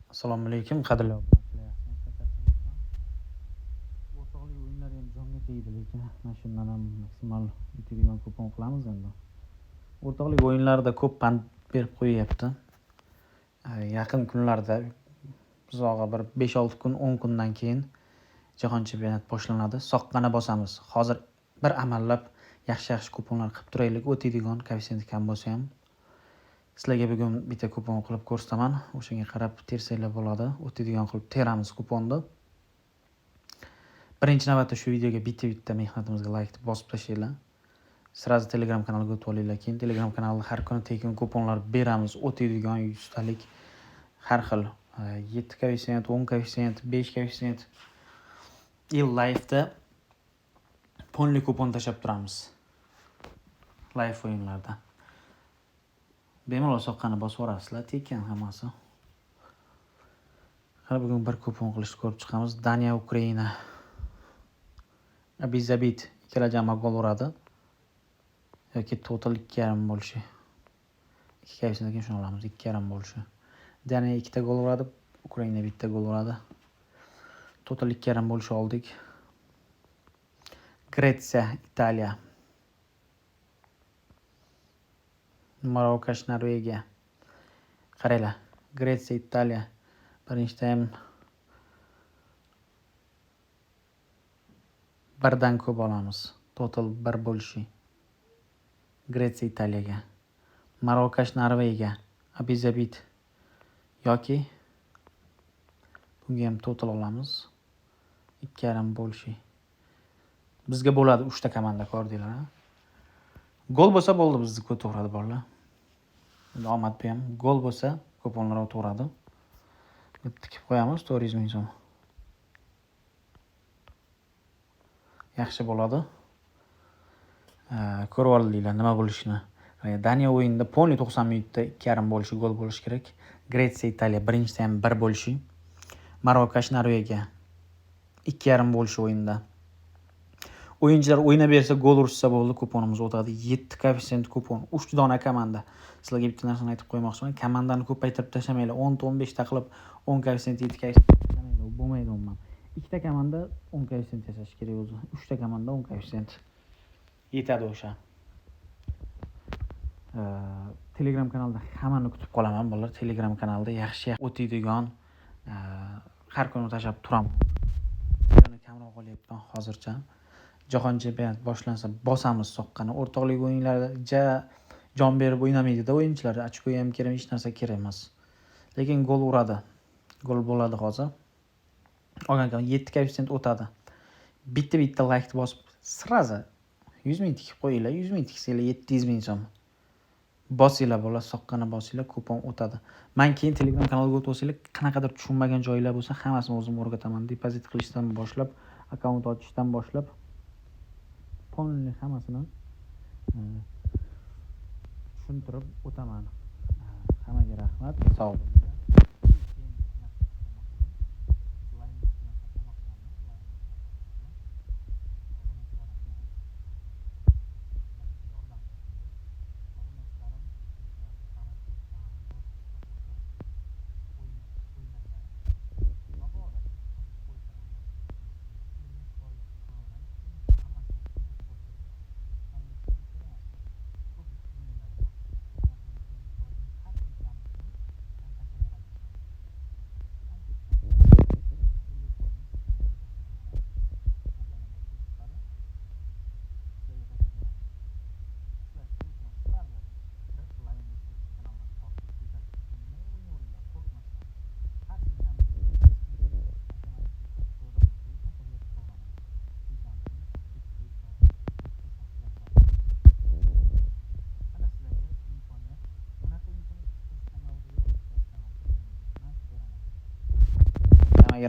Assalomu alaykum, qadrli obunachilar. O'rtoqlik o'yinlari ham jonga tegdi, lekin mana shundan ham maksimal yutadigan kupon qilamiz endi. O'rtoqlik o'yinlarida ko'p pand berib qo'yyapti. Yaqin kunlarda bizog'a bir 5-6 kun, 10 kundan keyin Jahon chempionati boshlanadi. Soqqani bosamiz. Hozir bir amallab yaxshi kuponlar qilib turaylik. O'tadigan koeffitsient kam bo'lsa ham. Sizlarga bugun bitta kupon qilib ko'rsataman. O'shanga qarab tersanglar bo'ladi. O'tadigan qilib teramiz kuponni. Birinchi navbatda shu videoga bitta mehnatimizga like bosib tashlanglar. Sразу Telegram kanaliga o'tib olinglar. Keyin Telegram kanalida har kuni tekin kuponlar beramiz. O'tadigan 100 talik har xil 7 koeffitsient, 10 koeffitsient, 5 koeffitsient Life'da ponli kupon tashab turamiz. Live o'yinlarda. Bemalol soqqani bosib yuborasizlar, tekin hammasi. Hali bugun bir kupon qilishni ko'rib chiqamiz. Daniya, Ukraina. Abizabit ikkala jama gol uradi. Yoki total 2.5 bo'lishi. 2 koeffitsient keyin shuni olamiz, 2.5 bo'lishi. Daniya 2 ta gol uradi, Ukraina 1 ta gol uradi. Total 2.5 bo'lishi oldik. Gretsiya, Italiya. Marokash, Norvegiya. Qaranglar. Gretsiya, Italiya. Birinchi taym birdan ko'p olamiz. Total 1 bo'lishi. Gretsiya, Italiyaga. Marokash, Norvegiya. Abizabit yoki bunga ham total olamiz. 2.5 bo'lishi. Bizga bo'ladi 3 ta komanda ko'rdinglar. Gol bo'lsa bo'ldi, bizni ko'taveradi bolalar. Endi omad bu ham gol bo'lsa kuponlar o'taveradi. Tikib qo'yamiz 400 ming so'm. Yaxshi bo'ladi. Ko'rib oldinglar nima bo'lishini. Daniya o'yinida ponli 90 minutda 2.5 bo'lishi, gol bo'lishi kerak. Gretsiya, Italiya birinchi taym 1 bo'lishi. Marokash, Norvegiya 2.5 bo'lishi o'yinda. O'yinchilar o'ynab bersa, gol urishsa bo'ldi, kuponimiz o'tadi. 7 koeffitsient kupon, 3 dona komanda. Sizlarga bitta narsani aytib qo'ymoqchiman. Komandani ko'paytirib tashamanglar. 10 ta 15 ta qilib 10 koeffitsient 7 koeffitsient tashamanglar. U bo'lmaydi umuman. 2 ta komanda 10 koeffitsient yasash kerak o'zi. 3 ta komanda 10 koeffitsient. Yetadi o'sha. Telegram kanalida hammani kutib qolaman bolalar. Telegram kanalida yaxshi o'tadigan har kuni tashab turaman. Yana kamroq olyapman hozircha. Jahon chempionati boshlansa bosamiz soqqani. O'rtoqlik o'yinlarida jon berib o'ynamaydi-da o'yinchilar. Ochko ham kerak, hech narsa kerak emas. Lekin gol uradi. Gol bo'ladi hozir. Olgan 7 koeffitsient o'tadi. Bitta like bosib sразу 100 ming tikib qo'yinglar. 100 ming tiksanglar 700 ming so'm. Bosinglar bo'lar, soqqani bosinglar, kupon o'tadi. Men keyin Telegram kanaliga o'tib olsanglar, qanaqadir tushunmagan joylar bo'lsa, hammasini o'zim o'rgataman. Depozit qilishdan boshlab, akkaunt ochishdan boshlab, ponli hammasini tushuntirib o'taman. Hammaga rahmat. Sog' bo'ling.